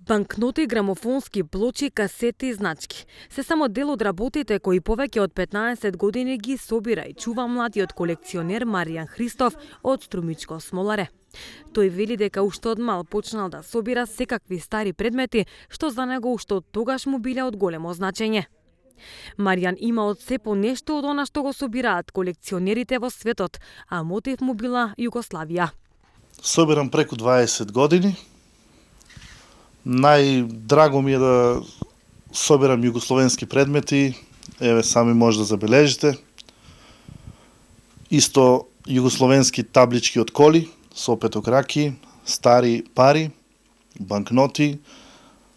Банкноти, грамофонски плочи, касети и значки. Се само дел од работите кои повеќе од 15 години ги собира и чува младиот колекционер Маријан Христов од Струмичко Смоларе. Тој вели дека уште од мал почнал да собира секакви стари предмети, што за него уште од тогаш му биле од големо значење. Маријан има од се по нешто од она што го собираат колекционерите во светот, а мотив му била Југославија. Собирам преку 20 години. Најдраго ми е да собирам југословенски предмети, еве сами може да забележите. Исто југословенски таблички од коли, со петокраки, стари пари, банкноти,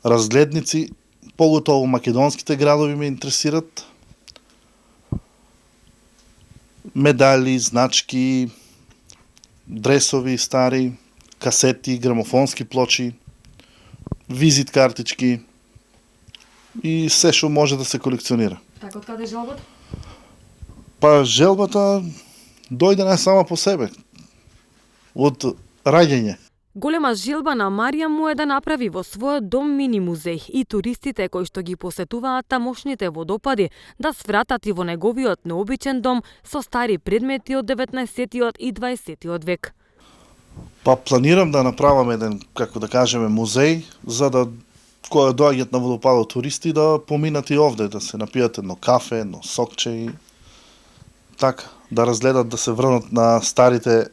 разгледници, поготово македонските градови ме интересират. Медали, значки, дресови стари, касети, грамофонски плочи, визит картички и се што може да се колекционира. Така, од каде желбата? Па желбата дојде не сама по себе, од раѓање. Голема желба на Маријан му е да направи во својот дом мини музеј и туристите кои што ги посетуваат тамошните водопади да свратат и во неговиот необичен дом со стари предмети од 19-тиот и 20-тиот век. Па планирам да направам еден, како да кажеме, музеј, за да кога доаѓаат на водопадот туристи да поминат и овде, да се напијат едно кафе, едно сокче и така, да разгледат, да се врнат на старите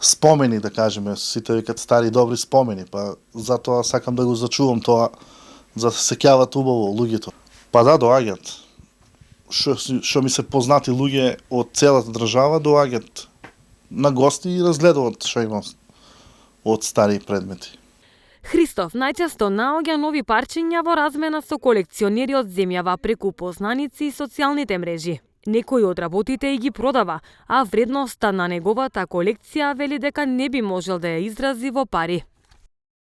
спомени, да кажеме, сите викат стари добри спомени, па затоа сакам да го зачувам тоа, за да се сеќават убаво луѓето. Па да, доаѓаат. Што ми се познати луѓе од целата држава доаѓаат на гости и разгледуваат што има од стари предмети. Христов најчесто наоѓа нови парчиња во размена со колекционери од земјава преку познаници и социјалните мрежи. Некои од работите и ги продава, а вредноста на неговата колекција вели дека не би можел да ја изрази во пари.